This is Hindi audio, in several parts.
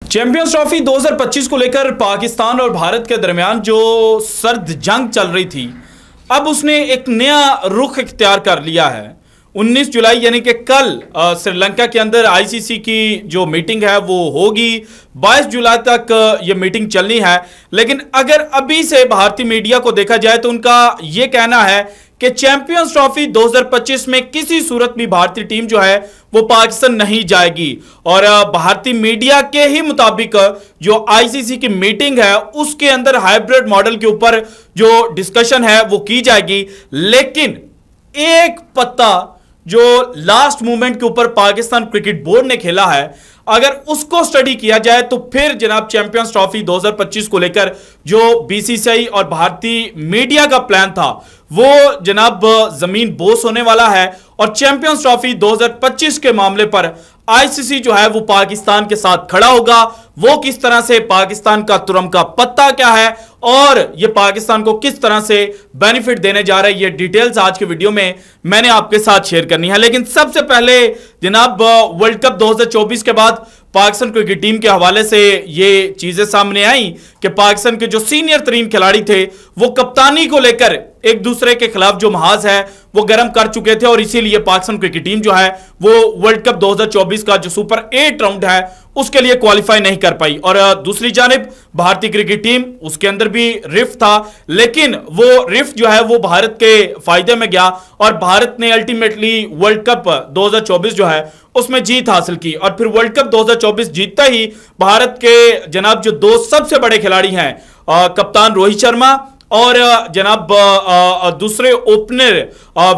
चैंपियंस ट्रॉफी 2025 को लेकर पाकिस्तान और भारत के दरमियान जो सर्द जंग चल रही थी, अब उसने एक नया रुख इख्तियार कर लिया है। 19 जुलाई यानी कि कल श्रीलंका के अंदर आईसीसी की जो मीटिंग है वो होगी। 22 जुलाई तक ये मीटिंग चलनी है। लेकिन अगर अभी से भारतीय मीडिया को देखा जाए तो उनका ये कहना है कि चैंपियंस ट्रॉफी 2025 में किसी सूरत भी भारतीय टीम जो है वो पाकिस्तान नहीं जाएगी। और भारतीय मीडिया के ही मुताबिक जो आईसीसी की मीटिंग है उसके अंदर हाइब्रिड मॉडल के ऊपर जो डिस्कशन है वो की जाएगी। लेकिन एक पत्ता जो लास्ट मोमेंट के ऊपर पाकिस्तान क्रिकेट बोर्ड ने खेला है, अगर उसको स्टडी किया जाए तो फिर जनाब चैंपियंस ट्रॉफी 2025 को लेकर जो बीसीसीआई और भारतीय मीडिया का प्लान था वो जनाब जमीन बोस होने वाला है। और चैंपियंस ट्रॉफी 2025 के मामले पर आईसीसी जो है वो पाकिस्तान के साथ खड़ा होगा। वो किस तरह से, पाकिस्तान का तुरम का पत्ता क्या है और ये पाकिस्तान को किस तरह से बेनिफिट देने जा रहा है, ये डिटेल्स आज के वीडियो में मैंने आपके साथ शेयर करनी है। लेकिन सबसे पहले जनाब वर्ल्ड कप 2024 के बाद पाकिस्तान क्रिकेट टीम के हवाले से ये चीजें सामने आई कि पाकिस्तान के जो सीनियर तरीन खिलाड़ी थे वो कप्तानी को लेकर एक दूसरे के खिलाफ जो महाज है वो गर्म कर चुके थे और इसीलिए पाकिस्तान क्रिकेट टीम जो है वो वर्ल्ड कप 2024 का जो सुपर 8 राउंड है उसके लिए क्वालिफाई नहीं कर पाई। और दूसरी जानिब भारतीय क्रिकेट टीम, उसके अंदर भी रिफ्ट था, लेकिन वो रिफ्ट जो है वो भारत के फायदे में गया और भारत ने अल्टीमेटली वर्ल्ड कप 2024 जो है उसमें जीत हासिल की। और फिर वर्ल्ड कप 2024 जीतता ही भारत के जनाब जो दो सबसे बड़े खिलाड़ी हैं, कप्तान रोहित शर्मा और जनाब दूसरे ओपनर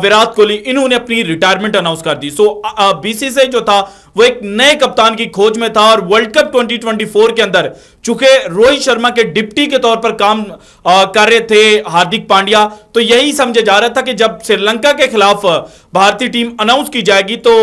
विराट कोहली, इन्होंने अपनी रिटायरमेंट अनाउंस कर दी। सो बीसीसीआई जो था वो एक नए कप्तान की खोज में था और वर्ल्ड कप 2024 के अंदर चूंकि रोहित शर्मा के डिप्टी के तौर पर काम कर रहे थे हार्दिक पांड्या, तो यही समझा जा रहा था कि जब श्रीलंका के खिलाफ भारतीय टीम अनाउंस की जाएगी तो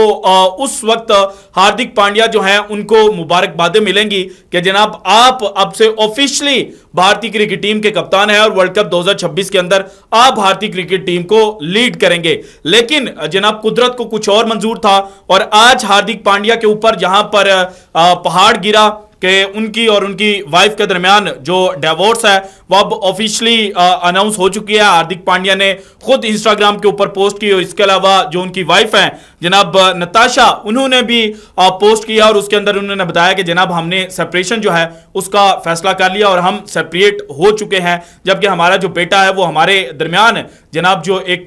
उस वक्त हार्दिक पांड्या जो है उनको मुबारकबादें मिलेंगी कि जनाब आप अब से ऑफिशियली भारतीय क्रिकेट टीम के कप्तान हैं और वर्ल्ड कप 2026 के अंदर आप भारतीय क्रिकेट टीम को लीड करेंगे। लेकिन जनाब कुदरत को कुछ और मंजूर था और आज हार्दिक पांड्या के ऊपर जहां पर पहाड़ गिरा कि उनकी और उनकी वाइफ के दरमियान जो डिवोर्स है वो अब ऑफिशियली अनाउंस हो चुकी है। हार्दिक पांड्या ने खुद इंस्टाग्राम के ऊपर पोस्ट की और इसके अलावा जो उनकी वाइफ हैं जनाब नताशा, उन्होंने भी पोस्ट किया और उसके अंदर उन्होंने बताया कि जनाब हमने सेपरेशन जो है उसका फैसला कर लिया और हम सेपरेट हो चुके हैं, जबकि हमारा जो बेटा है वो हमारे दरमियान जनाब जो एक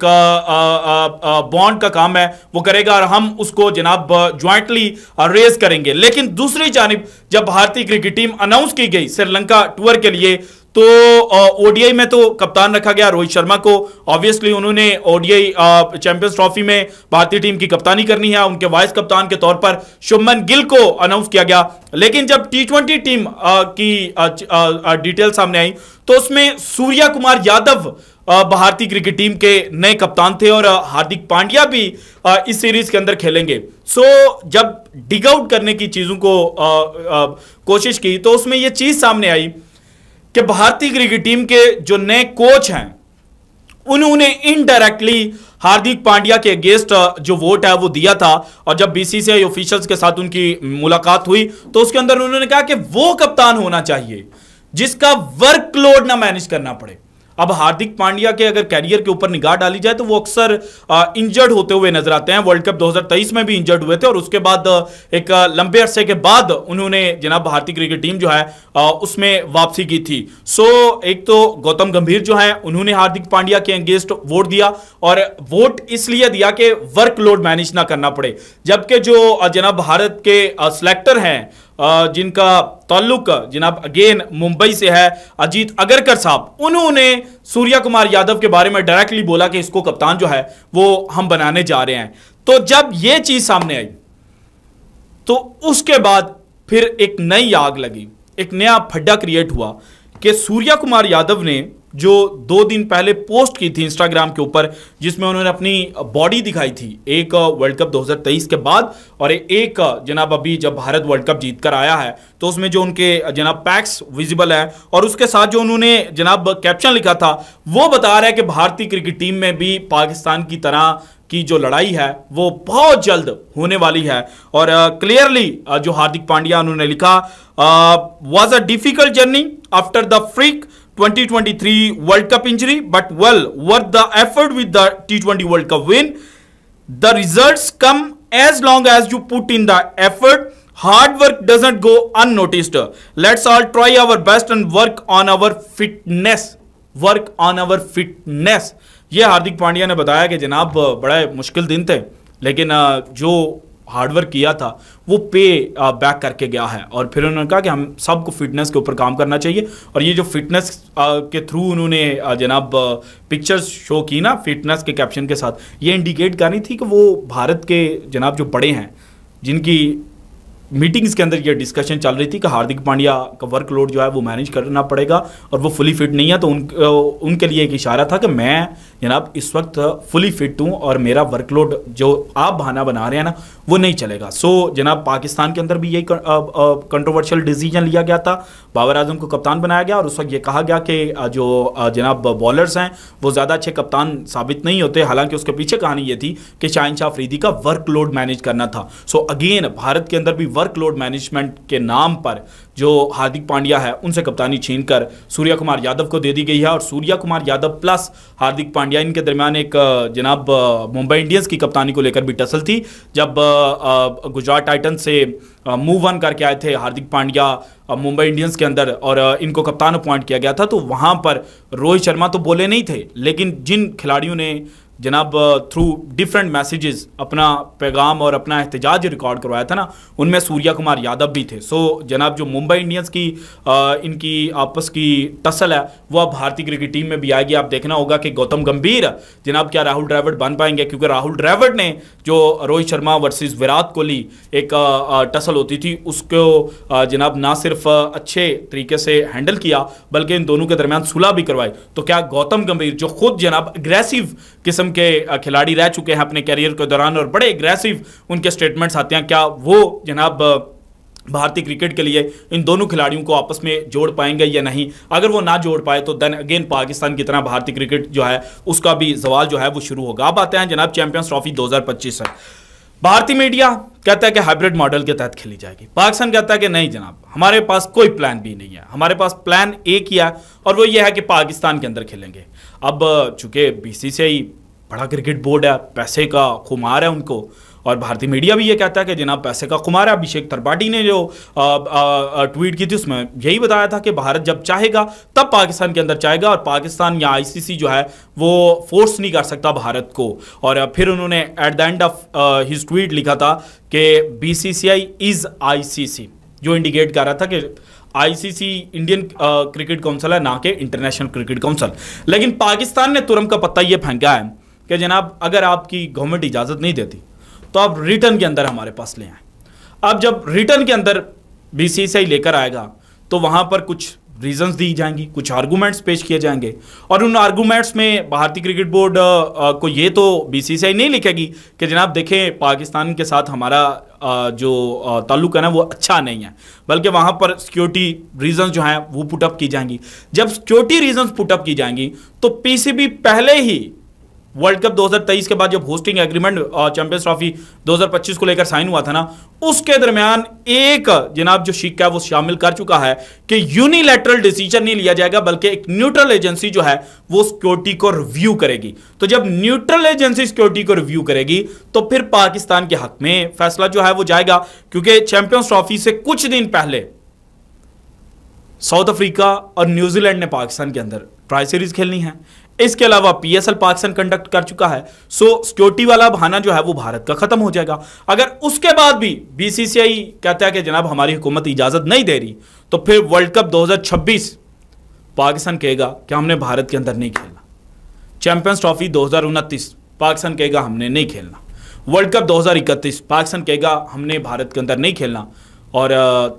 बॉन्ड का काम है वो करेगा और हम उसको जनाब ज्वाइंटली रेज करेंगे। लेकिन दूसरी जानिब जब भारतीय क्रिकेट टीम अनाउंस की गई श्रीलंका टूर के लिए तो ओडीआई में तो कप्तान रखा गया रोहित शर्मा को। ऑब्वियसली उन्होंने ओडीआई चैंपियंस ट्रॉफी में भारतीय टीम की कप्तानी करनी है, उनके वाइस कप्तान के तौर पर शुभमन गिल को अनाउंस किया गया। लेकिन जब टी20 टीम की डिटेल सामने आई तो उसमें सूर्या कुमार यादव भारतीय क्रिकेट टीम के नए कप्तान थे और हार्दिक पांड्या भी इस सीरीज के अंदर खेलेंगे। सो जब डिग आउट करने की चीजों को कोशिश की तो उसमें यह चीज सामने आई कि भारतीय क्रिकेट टीम के जो नए कोच हैं उन्होंने इनडायरेक्टली हार्दिक पांड्या के अगेंस्ट जो वोट है वो दिया था। और जब बीसीसीआई ऑफिशियल्स के साथ उनकी मुलाकात हुई तो उसके अंदर उन्होंने कहा कि वो कप्तान होना चाहिए जिसका वर्कलोड ना मैनेज करना पड़े। अब हार्दिक पांड्या के अगर कैरियर के ऊपर निगाह डाली जाए तो वो अक्सर इंजर्ड होते हुए नजर आते हैं। वर्ल्ड कप 2023 में भी इंजर्ड हुए थे और उसके बाद एक लंबे अरसे के बाद उन्होंने जनाब भारतीय क्रिकेट टीम जो है उसमें वापसी की थी। सो एक तो गौतम गंभीर जो है उन्होंने हार्दिक पांड्या के अगेंस्ट वोट दिया और वोट इसलिए दिया कि वर्कलोड मैनेज ना करना पड़े, जबकि जो जनाब भारत के सिलेक्टर हैं जिनका ताल्लुक जनाब अगेन मुंबई से है, अजीत अगरकर साहब, उन्होंने सूर्या कुमार यादव के बारे में डायरेक्टली बोला कि इसको कप्तान जो है वो हम बनाने जा रहे हैं। तो जब ये चीज सामने आई तो उसके बाद फिर एक नई आग लगी, एक नया फड्डा क्रिएट हुआ कि सूर्या कुमार यादव ने जो 2 दिन पहले पोस्ट की थी इंस्टाग्राम के ऊपर, जिसमें उन्होंने अपनी बॉडी दिखाई थी एक वर्ल्ड कप 2023 के बाद और एक जनाब अभी जब भारत वर्ल्ड कप जीत कर आया है, तो उसमें जो उनके जनाब पैक्स विजिबल है और उसके साथ जो उन्होंने जनाब कैप्शन लिखा था वो बता रहा है कि भारतीय क्रिकेट टीम में भी पाकिस्तान की तरह की जो लड़ाई है वो बहुत जल्द होने वाली है। और क्लियरली जो हार्दिक पांड्या उन्होंने लिखा, was a difficult journey after the freak 2023 World Cup injury, but well worth the effort with the T20 World Cup win. The results come as long as you put in the effort. Hard work doesn't go unnoticed. Let's all try our best and work on our fitness. Work on our fitness. ये हार्दिक पांड्या ने बताया कि जनाब बड़ा मुश्किल दिन थे, लेकिन जो हार्डवर्क किया था वो पे बैक करके गया है। और फिर उन्होंने कहा कि हम सबको फिटनेस के ऊपर काम करना चाहिए। और ये जो फिटनेस के थ्रू उन्होंने जनाब पिक्चर्स शो की ना फिटनेस के कैप्शन के साथ, ये इंडिकेट कर रही थी कि वो भारत के जनाब जो बड़े हैं, जिनकी मीटिंग्स के अंदर ये डिस्कशन चल रही थी कि हार्दिक पांड्या का वर्कलोड जो है वो मैनेज करना पड़ेगा और वो फुली फिट नहीं है, तो उनके लिए एक इशारा था कि मैं जनाब इस वक्त फुली फिट हूँ और मेरा वर्कलोड जो आप बहाना बना रहे हैं ना वो नहीं चलेगा। सो जनाब पाकिस्तान के अंदर भी यही कंट्रोवर्शियल डिसीजन लिया गया था, बाबर आजम को कप्तान बनाया गया और उस वक्त ये कहा गया कि जो जनाब बॉलर्स हैं वो ज़्यादा अच्छे कप्तान साबित नहीं होते। हालांकि उसके पीछे कहानी ये थी कि शाहिन शाह अफरीदी का वर्कलोड मैनेज करना था। सो अगेन भारत के अंदर भी वर्कलोड मैनेजमेंट के नाम पर जो हार्दिक पांड्या है उनसे कप्तानी छीनकर सूर्या कुमार यादव को दे दी गई है। और सूर्या कुमार यादव प्लस हार्दिक पांड्या, इनके दरमियान एक जनाब मुंबई इंडियंस की कप्तानी को लेकर भी टसल थी। जब गुजरात टाइटंस से मूव ऑन करके आए थे हार्दिक पांड्या मुंबई इंडियंस के अंदर और इनको कप्तान अपॉइंट किया गया था, तो वहां पर रोहित शर्मा तो बोले नहीं थे, लेकिन जिन खिलाड़ियों ने जनाब थ्रू डिफरेंट मैसेजेस अपना पैगाम और अपना एहतजाज रिकॉर्ड करवाया था ना, उनमें सूर्या कुमार यादव भी थे। सो जनाब जो मुंबई इंडियंस की इनकी आपस की टसल है वो अब भारतीय क्रिकेट टीम में भी आएगी। आप देखना होगा कि गौतम गंभीर जनाब क्या राहुल द्रविड़ बन पाएंगे, क्योंकि राहुल द्रविड़ ने जो रोहित शर्मा वर्सेस विराट कोहली एक टसल होती थी उसको जनाब ना सिर्फ अच्छे तरीके से हैंडल किया बल्कि इन दोनों के दरमियान सुलह भी करवाई। तो क्या गौतम गंभीर जो खुद जनाब अग्रेसिव किस्म के खिलाड़ी रह चुके हैं अपने कैरियर के दौरान और बड़े एग्रेसिव उनके स्टेटमेंट्स आते हैं, क्या वो जनाब भारतीय क्रिकेट के लिए इन दोनों खिलाड़ियों को आपस में जोड़ पाएंगे या नहीं? अगर वो ना जोड़ पाए तो देन अगेन पाकिस्तान की तरह भारतीय क्रिकेट जो है उसका भी सवाल जो है वो शुरू होगा। अब आते हैं जनाब चैंपियंस ट्रॉफी 2025 है। भारतीय मीडिया कहता है कि हाइब्रिड मॉडल के तहत खेली जाएगी, पाकिस्तान कहता है कि नहीं जनाब हमारे पास कोई प्लान भी नहीं है, हमारे पास प्लान एक ही है और वो ये है कि पाकिस्तान के अंदर खेलेंगे। अब चूंकि बीसीसीआई बड़ा क्रिकेट बोर्ड है, पैसे का खुमार है उनको, और भारतीय मीडिया भी ये कहता है कि जनाब पैसे का खुमार है। अभिषेक त्रिपाठी ने जो ट्वीट की थी उसमें यही बताया था कि भारत जब चाहेगा तब पाकिस्तान के अंदर चाहेगा और पाकिस्तान या आईसीसी जो है वो फोर्स नहीं कर सकता भारत को। और फिर उन्होंने at the end of his tweet लिखा था कि बीसीसीआई इज आईसीसी, जो इंडिकेट कर रहा था कि आईसीसी इंडियन क्रिकेट काउंसिल है ना कि इंटरनेशनल क्रिकेट काउंसिल। लेकिन पाकिस्तान ने तुरंत का पत्ता ये फेंका है कि जनाब अगर आपकी गवर्नमेंट इजाज़त नहीं देती तो आप रिटर्न के अंदर हमारे पास ले आए। अब जब रिटर्न के अंदर बीसीसीआई लेकर आएगा तो वहाँ पर कुछ रीजंस दी जाएंगी, कुछ आर्गूमेंट्स पेश किए जाएंगे और उन आर्गूमेंट्स में भारतीय क्रिकेट बोर्ड को ये तो बीसीसीआई नहीं लिखेगी कि जनाब देखें पाकिस्तान के साथ हमारा जो ताल्लुक है ना वो अच्छा नहीं है, बल्कि वहाँ पर सिक्योरिटी रीजंस जो हैं वो पुटअप की जाएंगी। जब सिक्योरिटी रीजंस पुटअप की जाएंगी तो पीसीबी पहले ही वर्ल्ड कप 2023 के बाद जब होस्टिंग एग्रीमेंट चैंपियंस ट्रॉफी 2025 को लेकर साइन हुआ था ना, उसके दरमियान एक जनाब जो शिक्का है वो शामिल कर चुका है कि यूनिलैटरल डिसीजन नहीं लिया जाएगा बल्कि एक न्यूट्रल एजेंसी जो है वो सिक्योरिटी को रिव्यू करेगी। तो जब न्यूट्रल एजेंसी सिक्योरिटी को रिव्यू करेगी तो फिर पाकिस्तान के हक में फैसला जो है वो जाएगा, क्योंकि चैंपियंस ट्रॉफी से कुछ दिन पहले साउथ अफ्रीका और न्यूजीलैंड ने पाकिस्तान के अंदर ट्राई सीरीज खेलनी है। इसके अलावा पीएसएल पाकिस्तान कंडक्ट कर चुका है। सो सिक्योरिटी वाला बहाना जो है वो भारत का खत्म हो जाएगा। अगर उसके बाद भी बीसीसीआई कहता है कि जनाब हमारी हुकूमत इजाजत नहीं दे रही तो फिर वर्ल्ड कप 2026 पाकिस्तान कहेगा कि हमने भारत के अंदर नहीं खेलना। चैंपियंस ट्रॉफी 2029 पाकिस्तान कहेगा हमने नहीं खेलना। वर्ल्ड कप 2031 पाकिस्तान कहेगा हमने भारत के अंदर नहीं खेलना। और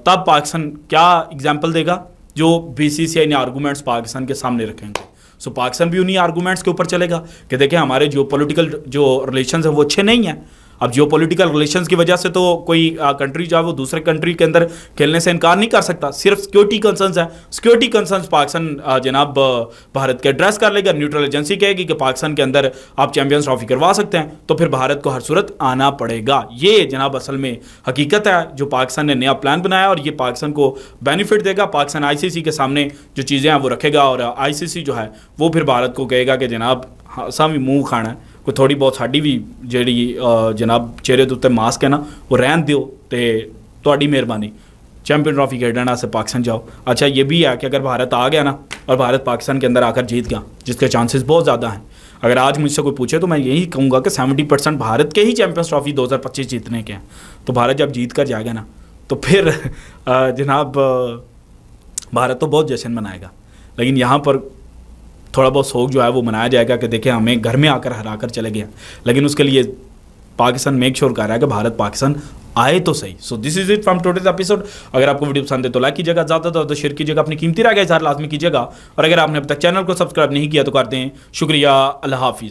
तब पाकिस्तान क्या एग्जाम्पल देगा? जो बीसीसीआई ने आर्गूमेंट्स पाकिस्तान के सामने रखेंगे। सो पाकिस्तान भी उन्हीं आर्गूमेंट्स के ऊपर चलेगा कि देखें हमारे जो पॉलिटिकल जो रिलेशंस हैं वो अच्छे नहीं हैं। अब जियो पॉलिटिकल रिलेशंस की वजह से तो कोई कंट्री जो है वो दूसरे कंट्री के अंदर खेलने से इनकार नहीं कर सकता, सिर्फ सिक्योरिटी कंसर्न्स है। सिक्योरिटी कंसर्न्स पाकिस्तान जनाब भारत के एड्रेस कर लेगा। न्यूट्रल एजेंसी कहेगी कि पाकिस्तान के अंदर आप चैंपियंस ट्रॉफी करवा सकते हैं, तो फिर भारत को हर सूरत आना पड़ेगा। ये जनाब असल में हकीकत है जो पाकिस्तान ने नया प्लान बनाया और ये पाकिस्तान को बेनिफिट देगा। पाकिस्तान ICC के सामने जो चीज़ें हैं वो रखेगा और ICC जो है वो फिर भारत को कहेगा कि जनाब असा भी मूँह खाना है, कोई थोड़ी बहुत साड़ी भी जी जनाब चेहरे के उत्ते मास्क है ना वो रहन दियो तो थोड़ी मेहरबानी चैंपियन ट्रॉफी खेलने से पाकिस्तान जाओ। अच्छा ये भी है कि अगर भारत आ गया ना और भारत पाकिस्तान के अंदर आकर जीत गया, जिसके चांसेस बहुत ज़्यादा हैं, अगर आज मुझसे कोई पूछे तो मैं यही कहूँगा कि 70% भारत के ही चैंपियंस ट्रॉफी 2025 जीतने के हैं। तो भारत जब जीत कर जाएगा ना तो फिर जनाब भारत तो बहुत जश्न मनाएगा, लेकिन यहाँ पर थोड़ा बहुत शौक जो है वो मनाया जाएगा कि देखें हमें घर में आकर हरा कर चले गए। लेकिन उसके लिए पाकिस्तान मेक श्योर कर रहा है कि भारत पाकिस्तान आए तो सही। So this is it from today's episode. अगर आपको वीडियो पसंद है तो लाइक कीजिएगा, ज़्यादा तो शेयर कीजिएगा, अपनी कीमती राय का इज़हार लाजमी कीजिएगा और अगर आपने अब तक चैनल को सब्सक्राइब नहीं किया तो कर दें। शुक्रिया, अल्लाह हाफिज़।